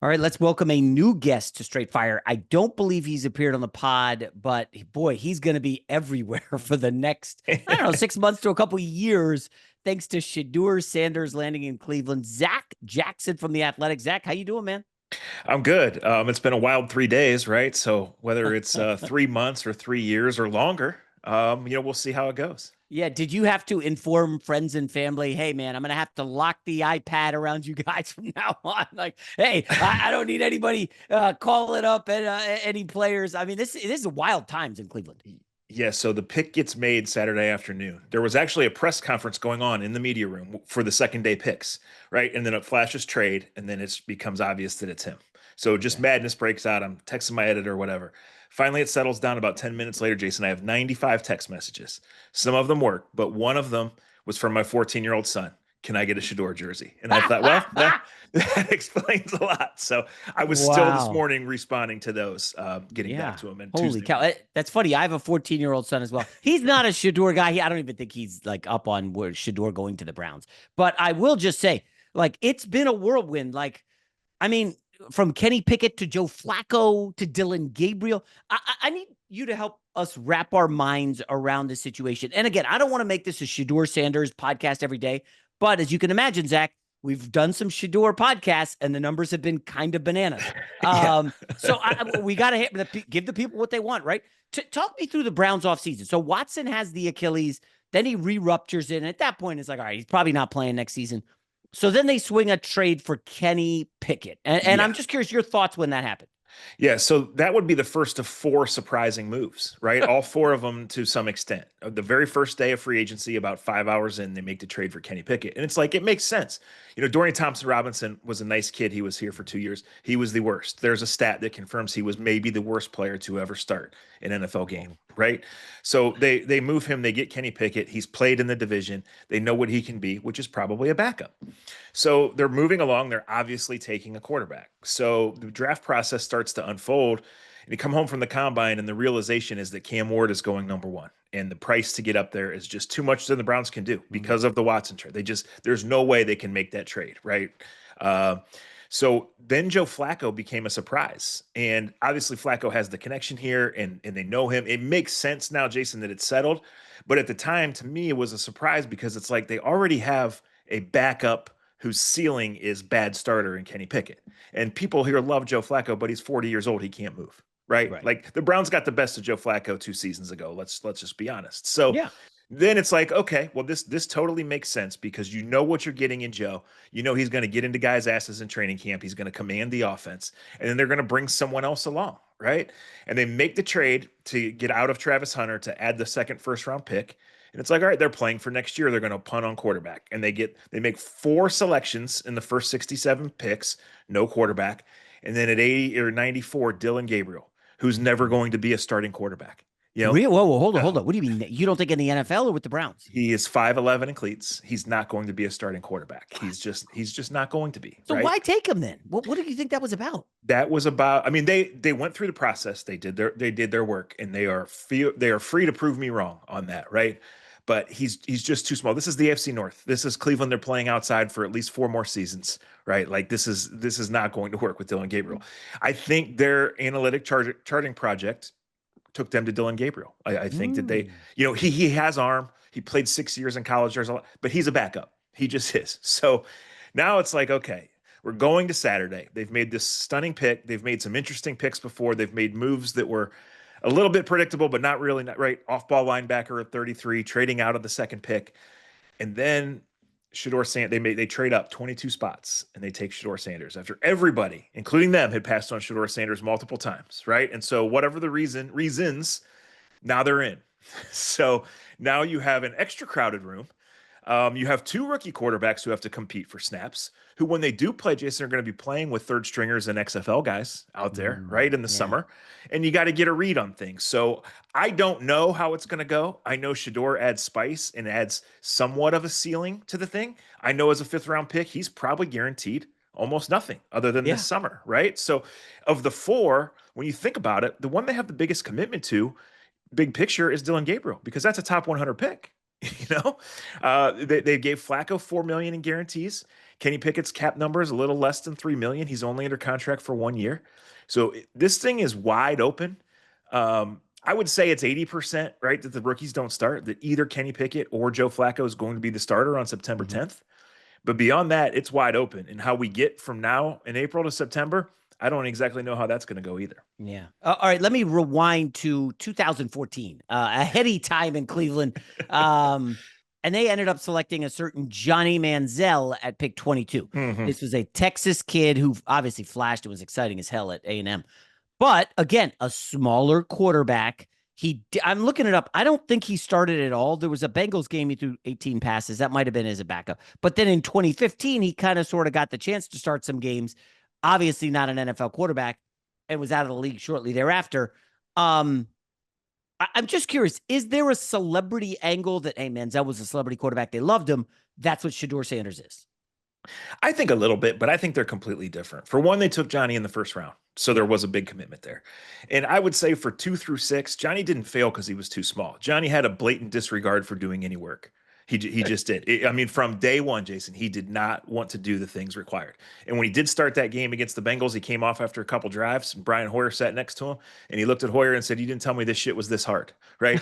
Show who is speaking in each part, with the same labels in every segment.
Speaker 1: All right, let's welcome a new guest to Straight Fire. I don't believe he's appeared on the pod, but boy, he's going to be everywhere for the next, I don't know, 6 months to a couple of years, thanks to Shedeur Sanders landing in Cleveland. Zac Jackson from The Athletic. Zac, how you doing, man?
Speaker 2: I'm good. It's been a wild 3 days, right? So whether it's 3 months or 3 years or longer, we'll see how it goes.
Speaker 1: Yeah, did you have to inform friends and family, hey, man, I'm going to have to lock the iPad around you guys from now on? Like, hey, I don't need anybody calling up any players. I mean, this is wild times in Cleveland.
Speaker 2: Yeah, so the pick gets made Saturday afternoon. There was actually a press conference going on in the media room for the second day picks, right? And then it flashes trade, and then it becomes obvious that it's him. So just
Speaker 1: Okay.
Speaker 2: madness breaks out. I'm texting my editor or whatever. Finally, it settles down about 10 minutes later, Jason. I have 95 text messages. Some of them work, but one of them was from my 14-year-old son. Can I get a Shedeur jersey? And I thought, well, that explains a lot. So I was still this
Speaker 1: Wow.
Speaker 2: morning responding to those, getting back
Speaker 1: Yeah.
Speaker 2: to him. And
Speaker 1: Holy
Speaker 2: Tuesday
Speaker 1: cow.
Speaker 2: morning.
Speaker 1: That's funny. I have a 14-year-old son as well. He's not a Shador guy. I don't even think he's like up on where Shador going to the Browns. But I will just say, like, it's been a whirlwind. Like, I mean, from Kenny Pickett to Joe Flacco to Dillon Gabriel. I need you to help us wrap our minds around this situation. And again, I don't want to make this a Shador Sanders podcast every day. But as you can imagine, Zac, we've done some Shador podcasts and the numbers have been kind of bananas.
Speaker 2: Yeah.
Speaker 1: We got to give the people what they want, right? Talk me through the Browns offseason. So Watson has the Achilles, then he re-ruptures it. And at that point, it's like, all right, he's probably not playing next season. So then they swing a trade for Kenny Pickett. And I'm
Speaker 2: Yeah.
Speaker 1: just curious your thoughts when that happened.
Speaker 2: Yeah, so that would be the first of four surprising moves, right? All four of them to some extent. The very first day of free agency, about 5 hours in, they make the trade for Kenny Pickett. And it's like, it makes sense. Dorian Thompson Robinson was a nice kid. He was here for 2 years. He was the worst. There's a stat that confirms he was maybe the worst player to ever start an NFL game, right? So they move him, they get Kenny Pickett. He's played in the division. They know what he can be, which is probably a backup. So they're moving along. They're obviously taking a quarterback. So the draft process starts to unfold. And you come home from the combine, and the realization is that Cam Ward is going number one. And the price to get up there is just too much than the Browns can do because of the Watson trade. There's no way they can make that trade, right? Uh, so then Joe Flacco became a surprise. And obviously, Flacco has the connection here and they know him. It makes sense now, Jason, that it's settled. But at the time, to me, it was a surprise because it's like they already have a backup whose ceiling is bad starter in Kenny Pickett. And people here love Joe Flacco, but he's 40 years old. He can't move. Right.
Speaker 1: Right.
Speaker 2: Like the Browns got the best of Joe Flacco 2 seasons ago. Let's just be honest. So
Speaker 1: Yeah.
Speaker 2: then it's like, okay, well, this totally makes sense because you know what you're getting in Joe. You know he's going to get into guys' asses in training camp. He's going to command the offense, and then they're going to bring someone else along, right? And they make the trade to get out of Travis Hunter to add the second first round pick. And it's like, all right, they're playing for next year. They're going to punt on quarterback, and they make four selections in the first 67 picks, no quarterback, and then at 80 or 94, Dillon Gabriel, who's never going to be a starting quarterback. You know,
Speaker 1: Real? Whoa, hold on,
Speaker 2: uh,
Speaker 1: hold on. What do you mean? You don't think in the NFL or with the Browns?
Speaker 2: he is 5'11" in cleats. He's not going to be a starting quarterback.
Speaker 1: What?
Speaker 2: He's just not going to be,
Speaker 1: So
Speaker 2: right?
Speaker 1: why take him then? What do you think that was about?
Speaker 2: That was about, I mean, they went through the process. They did their work, and they are free to prove me wrong on that, right? But he's just too small. This is the AFC North. This is Cleveland. They're playing outside for at least four more seasons, right? Like this is not going to work with Dillon Gabriel. I think their analytic charting project took them to Dillon Gabriel. I think that they,
Speaker 1: Mm.
Speaker 2: he has arm. He played 6 years in college. There's a lot, but he's a backup. He just is. So now it's like, okay, we're going to Saturday. They've made this stunning pick. They've made some interesting picks before. They've made moves that were a little bit predictable, but not really, not right. Off ball linebacker at 33, trading out of the second pick. And then Shedeur Sanders, they trade up 22 spots and they take Shedeur Sanders after everybody, including them, had passed on Shedeur Sanders multiple times, right? And so whatever the reasons, now they're in. So now you have an extra crowded room. You have two rookie quarterbacks who have to compete for snaps, who, when they do play, Jason, are going to be playing with third stringers and XFL guys out there, right, in the
Speaker 1: Yeah.
Speaker 2: summer. And you got to get a read on things. So I don't know how it's going to go. I know Shedeur adds spice and adds somewhat of a ceiling to the thing. I know as a fifth round pick, he's probably guaranteed almost nothing other than this
Speaker 1: Yeah.
Speaker 2: summer, right? So of the four, when you think about it, the one they have the biggest commitment to, big picture, is Dillon Gabriel because that's a top 100 pick. They gave Flacco $4 million in guarantees. Kenny Pickett's cap number is a little less than 3 million. He's only under contract for 1 year. So this thing is wide open. I would say it's 80%, right? That the rookies don't start, that either Kenny Pickett or Joe Flacco is going to be the starter on September
Speaker 1: Mhm.
Speaker 2: 10th. But beyond that, it's wide open. And how we get from now in April to September, I don't exactly know how that's going to go either.
Speaker 1: Yeah. All right. Let me rewind to 2014, a heady time in Cleveland. And they ended up selecting a certain Johnny Manziel at pick 22.
Speaker 2: Mhm.
Speaker 1: This was a Texas kid who obviously flashed and was exciting as hell at A&M. But again, a smaller quarterback. I'm looking it up. I don't think he started at all. There was a Bengals game he threw 18 passes. That might have been as a backup. But then in 2015, he kind of sort of got the chance to start some games. Obviously not an NFL quarterback, and was out of the league shortly thereafter. I'm just curious, is there a celebrity angle that, hey, Manziel was a celebrity quarterback, they loved him? That's what Shedeur Sanders is.
Speaker 2: I think a little bit, but I think they're completely different. For one, they took Johnny in the first round. So there
Speaker 1: Yeah.
Speaker 2: was a big commitment there. And I would say for 2 through 6, Johnny didn't fail because he was too small. Johnny had a blatant disregard for doing any work. He just did. I mean, from day one, Jason, he did not want to do the things required. And when he did start that game against the Bengals, he came off after a couple drives. And Brian Hoyer sat next to him, and he looked at Hoyer and said, "You didn't tell me this shit was this hard, right?"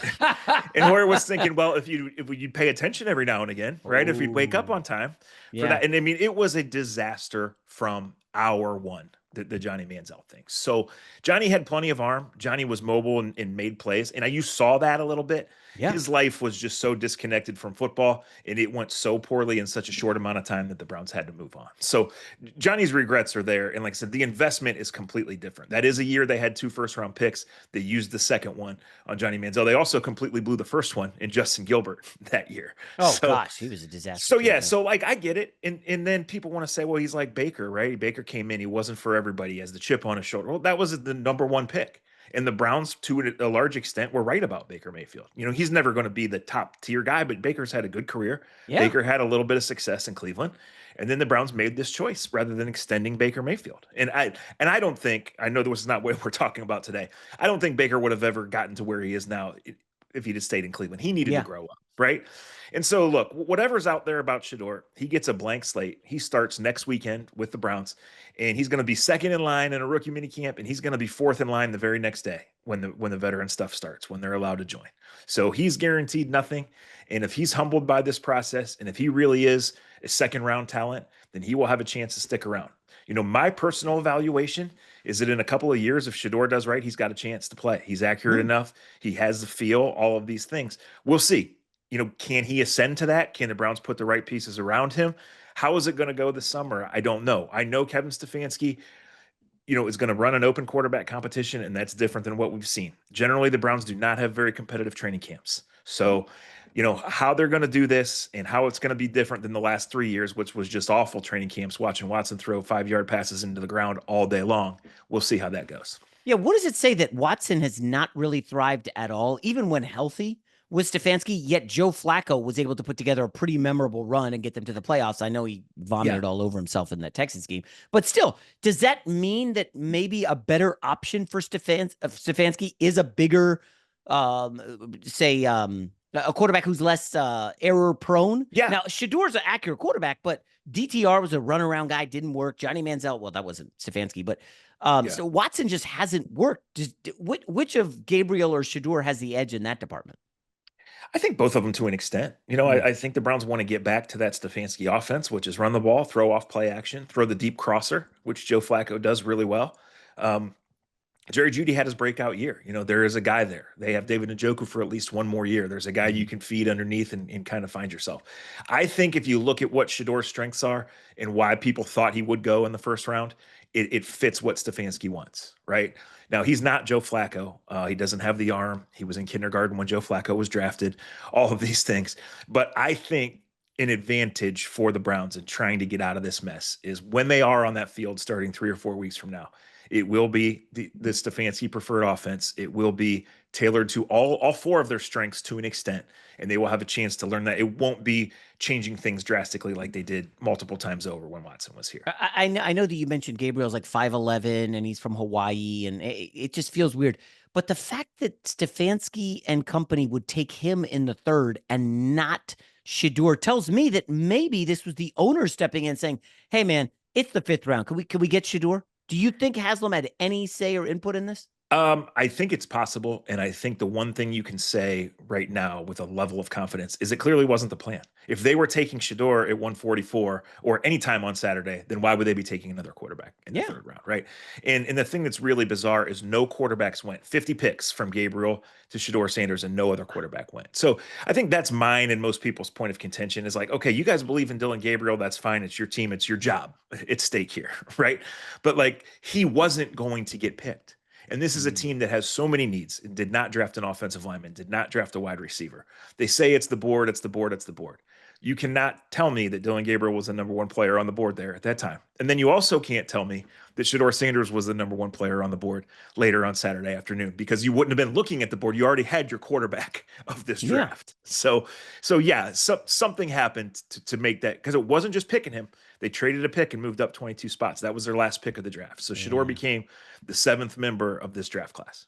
Speaker 2: And Hoyer was thinking, well, if you'd pay attention every now and again, right? If you'd wake up
Speaker 1: Oh,
Speaker 2: on time for
Speaker 1: yeah.
Speaker 2: that. And I mean, it was a disaster from hour one, the Johnny Manziel thing. So Johnny had plenty of arm. Johnny was mobile and made plays. And you saw that a little bit.
Speaker 1: Yeah.
Speaker 2: His life was just so disconnected from football, and it went so poorly in such a short amount of time that the Browns had to move on. So Johnny's regrets are there. And like I said, the investment is completely different. That is a year they had 2 first-round picks. They used the second one on Johnny Manziel. They also completely blew the first one in Justin Gilbert that year.
Speaker 1: Oh,
Speaker 2: So
Speaker 1: gosh. He was a disaster
Speaker 2: so yeah,
Speaker 1: quarterback.
Speaker 2: so like I get it, and then people want to say, well, he's like Baker, right? Baker came in, he wasn't for everybody, he has the chip on his shoulder. Well, that was the number one pick, and the Browns, to a large extent, were right about Baker Mayfield. You know, he's never going to be the top tier guy, but Baker's had a good career.
Speaker 1: Yeah.
Speaker 2: Baker had a little bit of success in Cleveland, and then the Browns made this choice rather than extending Baker Mayfield. And I don't think, I know this is not what we're talking about today. I don't think Baker would have ever gotten to where he is now if he'd have stayed in Cleveland. He needed to
Speaker 1: Yeah.
Speaker 2: grow up, right? And so, look, whatever's out there about Shedeur, he gets a blank slate. He starts next weekend with the Browns, and he's going to be second in line in a rookie minicamp, and he's going to be fourth in line the very next day when the veteran stuff starts, when they're allowed to join. So he's guaranteed nothing. And if he's humbled by this process, and if he really is a second round talent, then he will have a chance to stick around. You know, my personal evaluation is that in a couple of years, if Shedeur does right, he's got a chance to play. He's accurate
Speaker 1: Mm.
Speaker 2: enough. He has the feel, all of these things. We'll see. You know, can he ascend to that? Can the Browns put the right pieces around him? How is it going to go this summer? I don't know. I know Kevin Stefanski, is going to run an open quarterback competition, and that's different than what we've seen. Generally, the Browns do not have very competitive training camps. So, how they're going to do this and how it's going to be different than the last 3 years, which was just awful training camps, watching Watson throw 5-yard passes into the ground all day long. We'll see how that goes.
Speaker 1: Yeah. What does it say that Watson has not really thrived at all, even when healthy with Stefanski, yet Joe Flacco was able to put together a pretty memorable run and get them to the playoffs? I know he vomited all over himself in that Texans game, but still, does that mean that maybe a better option for Stefanski is a bigger, say, a quarterback who's less error prone?
Speaker 2: Yeah.
Speaker 1: Now, Shadeur's an accurate quarterback, but DTR was a runaround guy, didn't work. Johnny Manziel, well, that wasn't Stefanski, but so Watson just hasn't worked. Which of Gabriel or Shedeur has the edge in that department?
Speaker 2: I think both of them to an extent. I think the Browns want to get back to that Stefanski offense, which is run the ball, throw off play action, throw the deep crosser, which Joe Flacco does really well. Jerry Jeudy had his breakout year. There is a guy there. They have David Njoku for at least one more year. There's a guy you can feed underneath and kind of find yourself. I think if you look at what Shadeur's strengths are and why people thought he would go in the first round, it fits what Stefanski wants, right? Now, he's not Joe Flacco. He doesn't have the arm. He was in kindergarten when Joe Flacco was drafted, all of these things. But I think an advantage for the Browns in trying to get out of this mess is when they are on that field starting 3 or 4 weeks from now. It will be the Stefanski preferred offense. It will be tailored to all four of their strengths to an extent, and they will have a chance to learn that. It won't be changing things drastically like they did multiple times over when Watson was here.
Speaker 1: I know that you mentioned Gabriel's like 5'11" and he's from Hawaii, and it just feels weird. But the fact that Stefanski and company would take him in the third and not Shedeur tells me that maybe this was the owner stepping in saying, "Hey, man, it's the fifth round. Can we get Shedeur?" Do you think Haslam had any say or input in this?
Speaker 2: I think it's possible, and I think the one thing you can say right now with a level of confidence is it clearly wasn't the plan. If they were taking Shedeur at 144 or any time on Saturday, then why would they be taking another quarterback in the
Speaker 1: Yeah.
Speaker 2: third round, right? And the thing that's really bizarre is no quarterbacks went. 50 picks from Gabriel to Shedeur Sanders, and no other quarterback went. So I think that's mine and most people's point of contention is like, okay, you guys believe in Dillon Gabriel, that's fine. It's your team, it's your job, it's stake here, right? But like he wasn't going to get picked. And this is a
Speaker 1: Mm.
Speaker 2: team that has so many needs and did not draft an offensive lineman, did not draft a wide receiver. They say it's the board, it's the board, it's the board. You cannot tell me that Dillon Gabriel was the number one player on the board there at that time. And then you also can't tell me that Shedeur Sanders was the number one player on the board later on Saturday afternoon because you wouldn't have been looking at the board. You already had your quarterback of this
Speaker 1: Yeah.
Speaker 2: draft. So yeah, something happened to make that because it wasn't just picking him. They traded a pick and moved up 22 spots. That was their last pick of the draft. So Shedeur
Speaker 1: Yeah.
Speaker 2: became the seventh member of this draft class.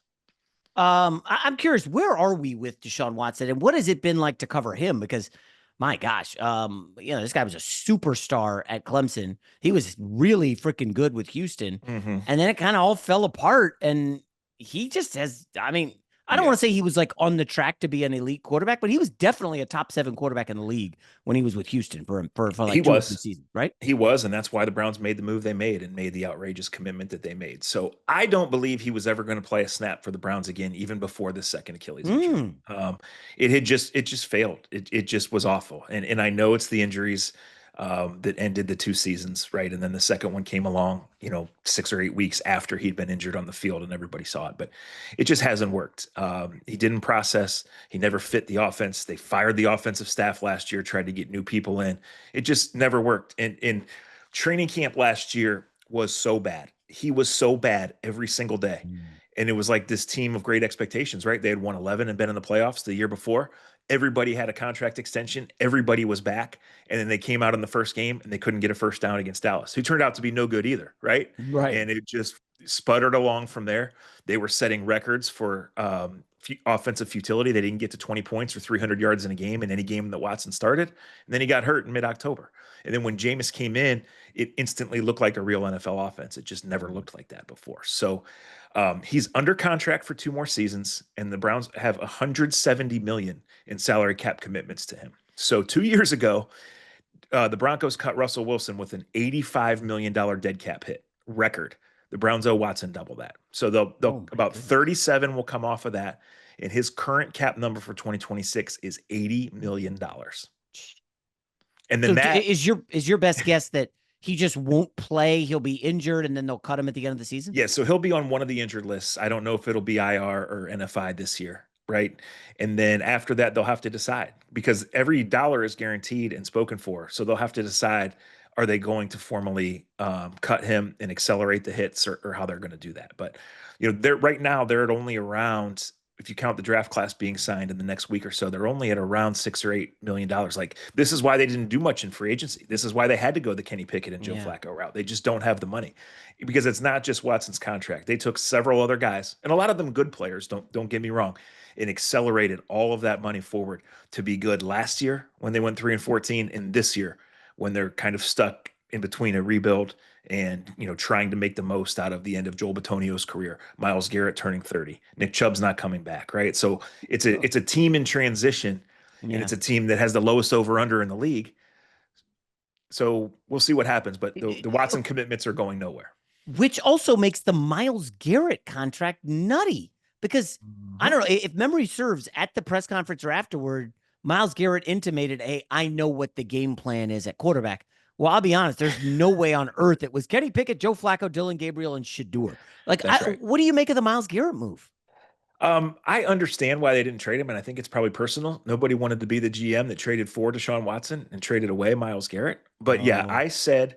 Speaker 1: I'm curious, where are we with Deshaun Watson, and what has it been like to cover him? Because, my gosh, this guy was a superstar at Clemson. He was really freaking good with Houston,
Speaker 2: Mm-hmm.
Speaker 1: and then it kind of all fell apart. And he just has. I mean, I don't
Speaker 2: Yeah.
Speaker 1: want to say he was like on the track to be an elite quarterback, but he was definitely a top 7 quarterback in the league when he was with Houston for
Speaker 2: He
Speaker 1: like 2 or 3
Speaker 2: was.
Speaker 1: seasons, right?
Speaker 2: He was, and that's why the Browns made the move they made and made the outrageous commitment that they made. So I don't believe he was ever going to play a snap for the Browns again, even before this second Achilles injury.
Speaker 1: Mm.
Speaker 2: It just failed. It just was awful. And I know it's the injuries that ended the 2 seasons, right? And then the second one came along, 6 or 8 weeks after he'd been injured on the field, and everybody saw it. But it just hasn't worked. He didn't process. He never fit the offense. They fired the offensive staff last year, tried to get new people in. It just never worked. And in training camp last year was so bad. He was so bad every single day.
Speaker 1: Mm.
Speaker 2: And it was like this team of great expectations, right? They had won 11 and been in the playoffs the year before. Everybody had a contract extension. Everybody was back. And then they came out in the first game and they couldn't get a first down against Dallas, who turned out to be no good either, right?
Speaker 1: Right.
Speaker 2: And it just sputtered along from there. They were setting records for offensive futility. They didn't get to 20 points or 300 yards in a game in any game that Watson started. And then he got hurt in mid-October. And then when Jameis came in, it instantly looked like a real NFL offense. It just never looked like that before. So he's under contract for 2 more seasons, and the Browns have 170 million in salary cap commitments to him. So 2 years ago, the Broncos cut Russell Wilson with an $85 million dead cap hit record. The Browns owe Watson double that. So they'll
Speaker 1: Oh my
Speaker 2: about
Speaker 1: goodness.
Speaker 2: 37 will come off of that. And his current cap number for 2026 is $80 million. And then
Speaker 1: So
Speaker 2: that,
Speaker 1: is your best guess that he just won't play? He'll be injured, and then they'll cut him at the end of the season.
Speaker 2: yeah, so he'll be on one of the injured lists. I don't know if it'll be IR or NFI this year, right? And then after that, they'll have to decide because every dollar is guaranteed and spoken for. So they'll have to decide, are they going to formally cut him and accelerate the hits, or how they're going to do that. But they're right now they're at only around, if you count the draft class being signed in the next week or so, they're only at around $6 or $8 million. Like, this is why they didn't do much in free agency. This is why they had to go the Kenny Pickett and Joe
Speaker 1: Yeah.
Speaker 2: Flacco route. They just don't have the money because it's not just Watson's contract. They took several other guys, and a lot of them good players. Don't get me wrong, and accelerated all of that money forward to be good last year when they went 3-14, and this year when they're kind of stuck in between a rebuild and trying to make the most out of the end of Joel Bitonio's career. Myles Garrett turning 30. Nick Chubb's not coming back, right? So it's a team in transition, and
Speaker 1: Yeah.
Speaker 2: it's a team that has the lowest over under in the league. So we'll see what happens, but the Watson commitments are going nowhere.
Speaker 1: Which also makes the Myles Garrett contract nutty because I
Speaker 2: Mhm.
Speaker 1: don't know if memory serves, at the press conference or afterward, Myles Garrett intimated, "Hey, I know what the game plan is at quarterback." Well, I'll be honest, there's no way on earth it was Kenny Pickett, Joe Flacco, Dillon Gabriel, and Shedeur. Like,
Speaker 2: That's right.
Speaker 1: what do you make of the Myles Garrett move?
Speaker 2: I understand why they didn't trade him, and I think it's probably personal. Nobody wanted to be the GM that traded for Deshaun Watson and traded away Myles Garrett. But yeah,
Speaker 1: Oh,
Speaker 2: I said,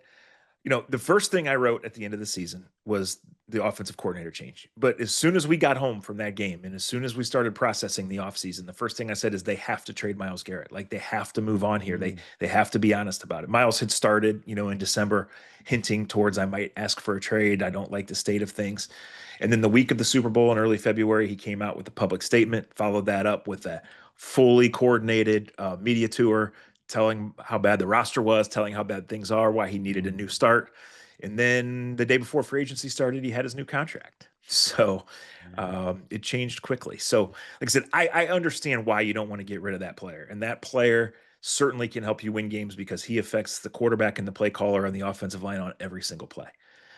Speaker 2: the first thing I wrote at the end of the season was the offensive coordinator change. But as soon as we got home from that game and as soon as we started processing the offseason, the first thing I said is they have to trade Myles Garrett. Like, they have to move on here. They
Speaker 1: mm,
Speaker 2: they have to be honest about it. Myles had started, in December hinting towards I might ask for a trade. I don't like the state of things. And then the week of the Super Bowl in early February, he came out with a public statement, followed that up with a fully coordinated media tour, telling how bad the roster was, telling how bad things are, why he needed a new start. And then the day before free agency started, he had his new contract. So it changed quickly. So, like I said, I understand why you don't want to get rid of that player. And that player certainly can help you win games because he affects the quarterback and the play caller on the offensive line on every single play.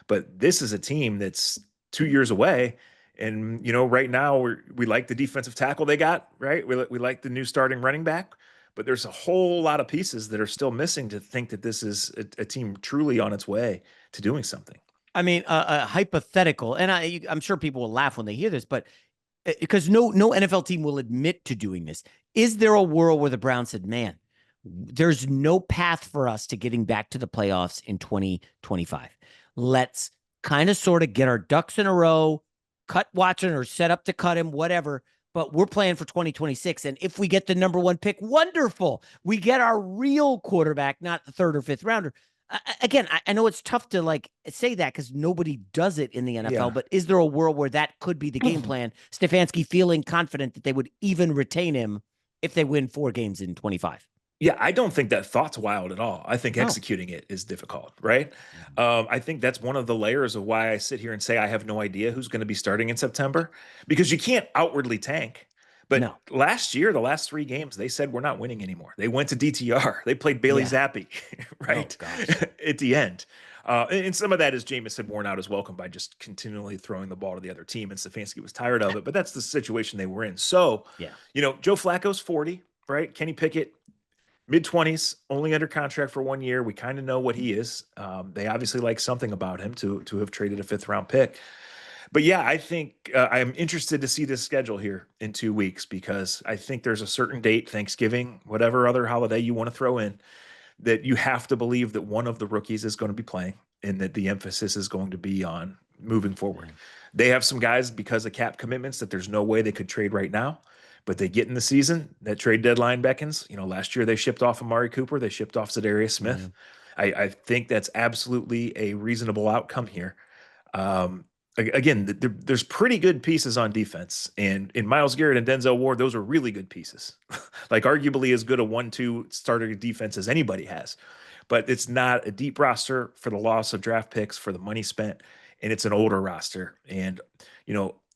Speaker 2: But this is a team that's 2 years away. And, right now we like the defensive tackle they got, right? We like the new starting running back, but there's a whole lot of pieces that are still missing to think that this is a team truly on its way to doing something.
Speaker 1: I mean, a hypothetical, and I'm sure people will laugh when they hear this, but because no NFL team will admit to doing this. Is there a world where the Browns said, man, there's no path for us to getting back to the playoffs in 2025. Let's kind of sort of get our ducks in a row, cut Watson or set up to cut him, whatever. But we're playing for 2026. And if we get the number one pick, wonderful. We get our real quarterback, not the third or fifth rounder. Again, I know it's tough to like say that because nobody does it in the NFL,
Speaker 2: Yeah.
Speaker 1: but is there a world where that could be the game plan? Stefanski feeling confident that they would even retain him if they win 4 games in 25.
Speaker 2: Yeah, I don't think that thought's wild at all. I think
Speaker 1: No.
Speaker 2: executing it is difficult, right? I think that's one of the layers of why I sit here and say I have no idea who's going to be starting in September because you can't outwardly tank. But
Speaker 1: No.
Speaker 2: last year, the last 3 games, they said we're not winning anymore. They went to DTR. They played Bailey
Speaker 1: Yeah.
Speaker 2: Zappi, right?
Speaker 1: Oh, gosh.
Speaker 2: At the end. And some of that is Jameis had worn out his welcome by just continually throwing the ball to the other team, and Stefanski was tired of it. But that's the situation they were in. So,
Speaker 1: Yeah.
Speaker 2: Joe Flacco's 40, right? Kenny Pickett, mid-20s, only under contract for 1 year. We kind of know what he is. They obviously like something about him to have traded a 5th-round pick. But yeah, I think I'm interested to see this schedule here in 2 weeks because I think there's a certain date, Thanksgiving, whatever other holiday you want to throw in, that you have to believe that one of the rookies is going to be playing and that the emphasis is going to be on moving forward. They have some guys because of cap commitments that there's no way they could trade right now, but they get in the season, that trade deadline beckons. Last year they shipped off Amari Cooper, they shipped off Za'Darius Smith. I think that's absolutely a reasonable outcome here. Again, there's pretty good pieces on defense, and in Myles Garrett and Denzel Ward, those are really good pieces. Like arguably as good a 1-2 starter defense as anybody has, but it's not a deep roster for the loss of draft picks, for the money spent, and it's an older roster. And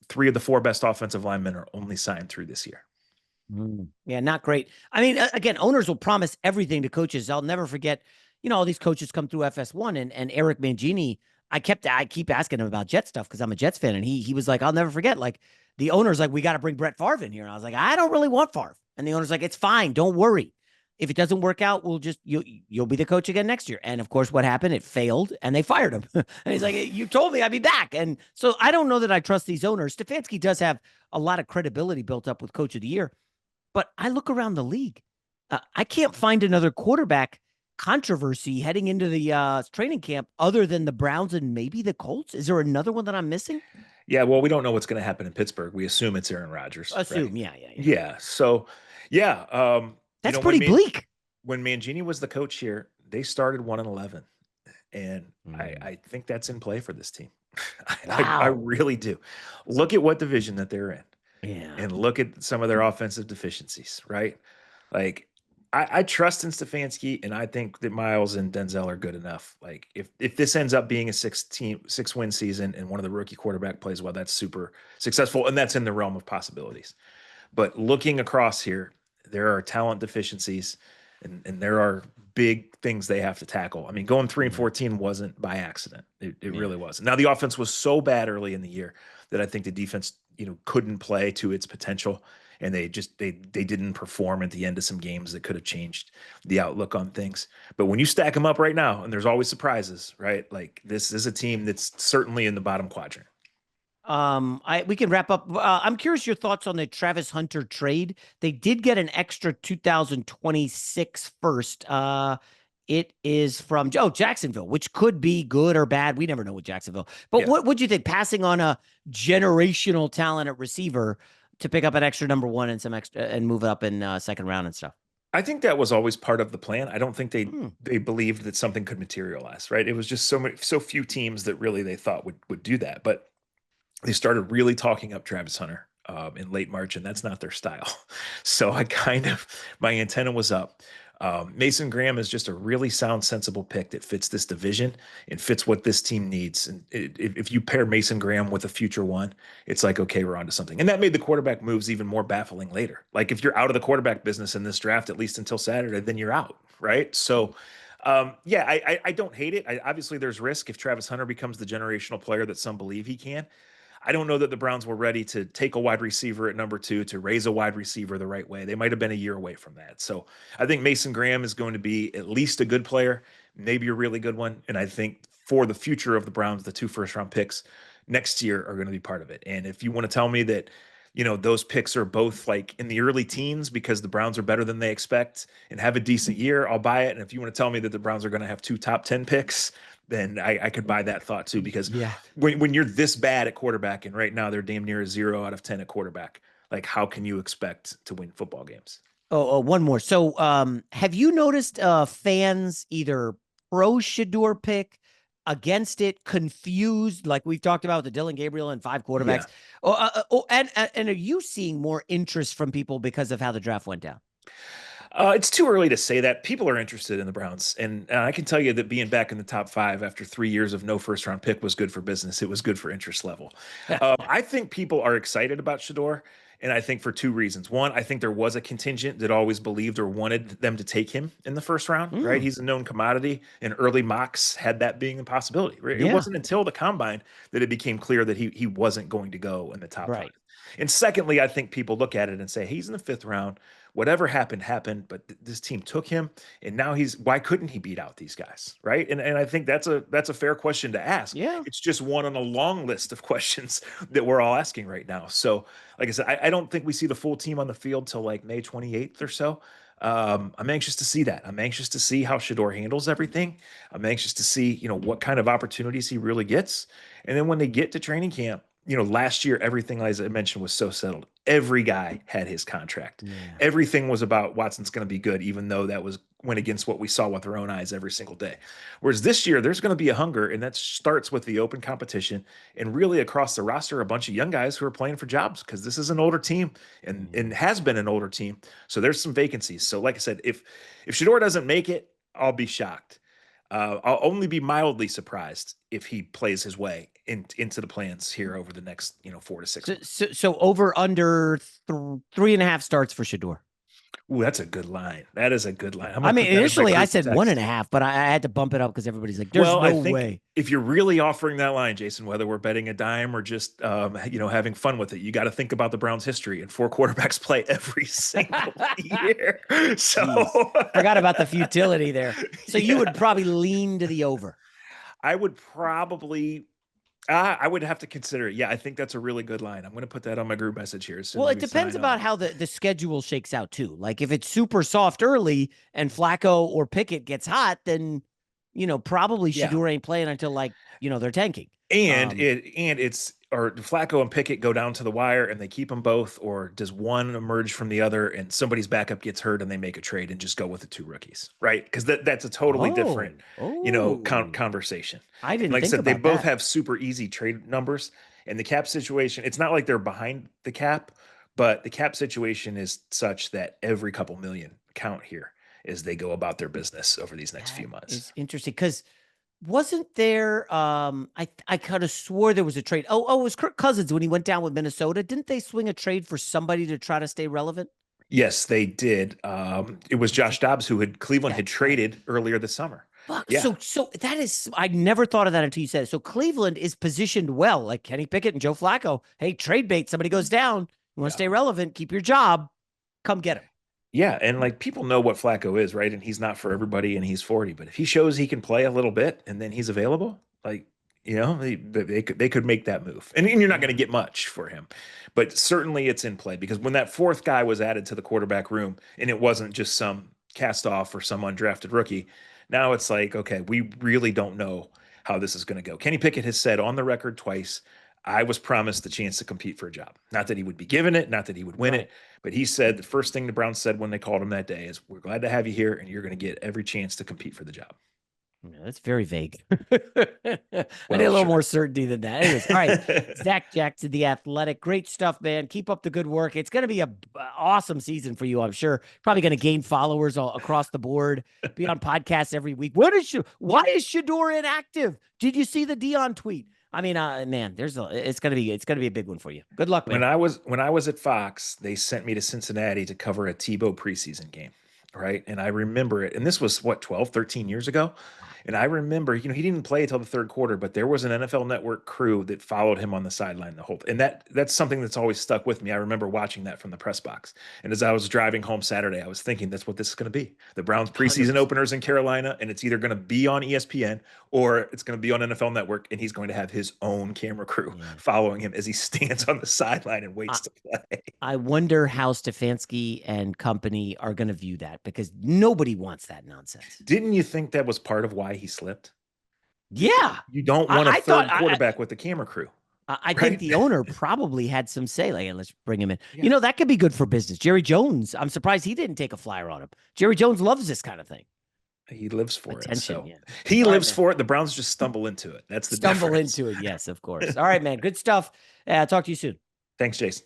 Speaker 2: 3 of the 4 best offensive linemen are only signed through this year.
Speaker 1: Yeah, not great. I mean, again, owners will promise everything to coaches. I'll never forget, all these coaches come through FS1 and Eric Mangini. I keep asking him about Jet stuff because I'm a Jets fan. And he was like, I'll never forget. Like the owner's like, we got to bring Brett Favre in here. And I was like, I don't really want Favre. And the owner's like, it's fine. Don't worry. If it doesn't work out, you'll be the coach again next year. And of course, what happened? It failed and they fired him. And he's like, you told me I'd be back. And so I don't know that I trust these owners. Stefanski does have a lot of credibility built up with Coach of the Year. But I look around the league. I can't find another quarterback controversy heading into the training camp other than the Browns and maybe the Colts. Is there another one that I'm missing?
Speaker 2: Yeah, well, we don't know what's going to happen in Pittsburgh. We assume it's Aaron Rodgers.
Speaker 1: Assume,
Speaker 2: right?
Speaker 1: yeah.
Speaker 2: Yeah. So, yeah.
Speaker 1: That's pretty bleak.
Speaker 2: When Mangini was the coach here, they started 1-11. And I think that's in play for this team. I really do. Look at what division that they're in.
Speaker 1: Yeah.
Speaker 2: And look at some of their offensive deficiencies, right? Like, I trust in Stefanski, and I think that Myles and Denzel are good enough. Like, if this ends up being a 6-win season and one of the rookie quarterback plays well, that's super successful, and that's in the realm of possibilities. But looking across here, there are talent deficiencies, and there are big things they have to tackle. I mean, going 3-14 wasn't by accident. It really wasn't. Now, the offense was so bad early in the year that I think the defense, couldn't play to its potential, and they didn't perform at the end of some games that could have changed the outlook on things. But when you stack them up right now, and there's always surprises, right? Like, this is a team that's certainly in the bottom quadrant.
Speaker 1: We can wrap up. I'm curious your thoughts on the Travis Hunter trade. They did get an extra 2026 first. It is from Jacksonville, which could be good or bad. We never know with Jacksonville. But what would you think? Passing on a generational talent at receiver to pick up an extra number 1 and some extra and move up in second round and stuff.
Speaker 2: I think that was always part of the plan. I don't think they believed that something could materialize, right? It was just so few teams that really they thought would do that. But they started really talking up Travis Hunter in late March, and that's not their style. So my antenna was up. Mason Graham is just a really sound, sensible pick that fits this division and fits what this team needs. And if you pair Mason Graham with a future one, it's like, okay, we're onto something. And that made the quarterback moves even more baffling later. Like if you're out of the quarterback business in this draft, at least until Saturday, then you're out, right? So, yeah, I don't hate it. Obviously, there's risk if Travis Hunter becomes the generational player that some believe he can. I don't know that the Browns were ready to take a wide receiver at number two, to raise a wide receiver the right way. They might have been a year away from that. So I think Mason Graham is going to be at least a good player, maybe a really good one. And I think for the future of the Browns, the 2 first-round picks next year are going to be part of it. And if you want to tell me that, those picks are both like in the early teens because the Browns are better than they expect and have a decent year, I'll buy it. And if you want to tell me that the Browns are going to have 2 top 10 picks, then I could buy that thought too. Because
Speaker 1: Yeah.
Speaker 2: when you're this bad at quarterback, and right now they're damn near a 0 out of 10 at quarterback, like how can you expect to win football games?
Speaker 1: One more. So, have you noticed fans either pro Shedeur pick, against it, confused, like we've talked about with the Dillon Gabriel and 5
Speaker 2: Yeah.
Speaker 1: quarterbacks? And are you seeing more interest from people because of how the draft went down?
Speaker 2: It's too early to say that. People are interested in the Browns, and I can tell you that being back in the top 5 after 3 years of no first-round pick was good for business. It was good for interest level. I think people are excited about Shedeur, and I think for 2 reasons. One, I think there was a contingent that always believed or wanted them to take him in the first round, right?
Speaker 1: Mm,
Speaker 2: He's a known commodity, and early mocks had that being a possibility. Right? It
Speaker 1: yeah,
Speaker 2: wasn't until the combine that it became clear that he wasn't going to go in the top 5.
Speaker 1: right.
Speaker 2: And secondly, I think people look at it and say, he's in the 5th round. Whatever happened, happened, but this team took him, and now why couldn't he beat out these guys? Right. And I think that's a fair question to ask.
Speaker 1: Yeah.
Speaker 2: It's just one on a long list of questions that we're all asking right now. So, like I said, I don't think we see the full team on the field till like May 28th or so. I'm anxious to see that. I'm anxious to see how Shedeur handles everything. I'm anxious to see, what kind of opportunities he really gets. And then when they get to training camp, last year, everything, as I mentioned, was so settled. Every guy had his contract.
Speaker 1: Yeah.
Speaker 2: Everything was about Watson's going to be good, even though that went against what we saw with our own eyes every single day. Whereas this year, there's going to be a hunger, and that starts with the open competition, and really across the roster, a bunch of young guys who are playing for jobs because this is an older team and has been an older team. So there's some vacancies. So, like I said, if Shedeur doesn't make it, I'll be shocked. I'll only be mildly surprised if he plays his way into the plans here over the next, 4 to 6
Speaker 1: So,
Speaker 2: months.
Speaker 1: so over under 3.5 starts for Shedeur.
Speaker 2: Ooh, that's a good line. That is a good line. I'm
Speaker 1: I
Speaker 2: gonna
Speaker 1: mean,
Speaker 2: put that in my
Speaker 1: initially I
Speaker 2: group
Speaker 1: said
Speaker 2: text.
Speaker 1: 1.5, but I had to bump it up because everybody's like, "There's
Speaker 2: Well, I
Speaker 1: no
Speaker 2: think
Speaker 1: way."
Speaker 2: if you're really offering that line, Jason, whether we're betting a dime or just having fun with it, you got to think about the Browns' history, and 4 quarterbacks play every single year. So
Speaker 1: Jeez, forgot about the futility there. So you
Speaker 2: yeah,
Speaker 1: would probably lean to the over.
Speaker 2: I would probably. I would have to consider it. Yeah, I think that's a really good line. I'm going to put that on my group message here as soon
Speaker 1: Well,
Speaker 2: as
Speaker 1: it
Speaker 2: we
Speaker 1: depends
Speaker 2: sign
Speaker 1: about
Speaker 2: off.
Speaker 1: how the schedule shakes out too. Like if it's super soft early and Flacco or Pickett gets hot, then probably
Speaker 2: Yeah,
Speaker 1: Shedeur ain't playing until they're tanking.
Speaker 2: and
Speaker 1: Um,
Speaker 2: it's or do Flacco and Pickett go down to the wire and they keep them both, or does one emerge from the other and somebody's backup gets hurt and they make a trade and just go with the 2 rookies, right? Because that's a totally different,
Speaker 1: oh,
Speaker 2: conversation.
Speaker 1: I
Speaker 2: And
Speaker 1: didn't
Speaker 2: like I
Speaker 1: think
Speaker 2: said, they
Speaker 1: about
Speaker 2: both
Speaker 1: that.
Speaker 2: have super easy trade numbers, and the cap situation. It's not like they're behind the cap, but the cap situation is such that every couple million count here as they go about their business over these next
Speaker 1: That
Speaker 2: few months.
Speaker 1: is interesting because wasn't there I kind of swore there was a trade. It was Kirk Cousins when he went down with Minnesota. Didn't they swing a trade for somebody to try to stay relevant?
Speaker 2: Yes, they did. It was
Speaker 1: Was it?
Speaker 2: Josh Dobbs who had Cleveland had
Speaker 1: That's right.
Speaker 2: traded earlier this summer.
Speaker 1: Fuck.
Speaker 2: Yeah,
Speaker 1: So that is I never thought of that until you said it. So Cleveland is positioned well, like Kenny Pickett and Joe Flacco. Hey, trade bait. Somebody goes down. You want to
Speaker 2: yeah,
Speaker 1: stay relevant? Keep your job. Come get him.
Speaker 2: yeah. And like people know what Flacco is, right? And he's not for everybody, and he's 40. But if he shows he can play a little bit, and then he's available, like they could make that move. And you're not going to
Speaker 1: Yeah.
Speaker 2: get much for him, but certainly it's in play because when that fourth guy was added to the quarterback room, and it wasn't just some cast off or some undrafted rookie, now it's like, okay, we really don't know how this is going to go. Kenny Pickett has said on the record twice, I was promised the chance to compete for a job. Not that he would be given it, not that he would win
Speaker 1: Right.
Speaker 2: it, but he said the first thing the Browns said when they called him that day is, "We're glad to have you here, and you're going to get every chance to compete for the job."
Speaker 1: Yeah, that's very vague. I need a
Speaker 2: Well,
Speaker 1: little
Speaker 2: sure.
Speaker 1: more certainty than that. Anyways, all right. Zac Jackson, the Athletic. Great stuff, man. Keep up the good work. It's going to be a awesome season for you, I'm sure. Probably going to gain followers all across the board. Be on podcasts every week. Why is Shedeur inactive? Did you see the Dion tweet? I mean, man, it's gonna be a big one for you. Good luck, man.
Speaker 2: When I was at Fox, they sent me to Cincinnati to cover a Tebow preseason game, right? And I remember it. And this was what, 12, 13 years ago? And I remember, he didn't play until the third quarter, but there was an NFL Network crew that followed him on the sideline the whole. And that's something that's always stuck with me. I remember watching that from the press box. And as I was driving home Saturday, I was thinking that's what this is going to be. The Browns preseason
Speaker 1: 100%.
Speaker 2: openers in Carolina, and it's either going to be on ESPN or it's going to be on NFL Network, and he's going to have his own camera crew
Speaker 1: Yeah.
Speaker 2: following him as he stands on the sideline and waits to play.
Speaker 1: I wonder how Stefanski and company are going to view that, because nobody wants that nonsense.
Speaker 2: Didn't you think that was part of why he slipped?
Speaker 1: Yeah.
Speaker 2: You don't want a
Speaker 1: I
Speaker 2: third
Speaker 1: thought
Speaker 2: quarterback with the camera crew.
Speaker 1: I think
Speaker 2: Right?
Speaker 1: the owner probably had some say, like, "Hey, let's bring him in."
Speaker 2: Yeah.
Speaker 1: That could be good for business. Jerry Jones, I'm surprised he didn't take a flyer on him. Jerry Jones loves this kind of thing.
Speaker 2: He lives for it.
Speaker 1: Attention,
Speaker 2: So
Speaker 1: yeah.
Speaker 2: he
Speaker 1: All right,
Speaker 2: lives
Speaker 1: man.
Speaker 2: for it. The Browns just stumble into it. That's the
Speaker 1: Stumble
Speaker 2: difference.
Speaker 1: into it. Yes, of course. All right, man. Good stuff. Talk to you soon.
Speaker 2: Thanks, Jason.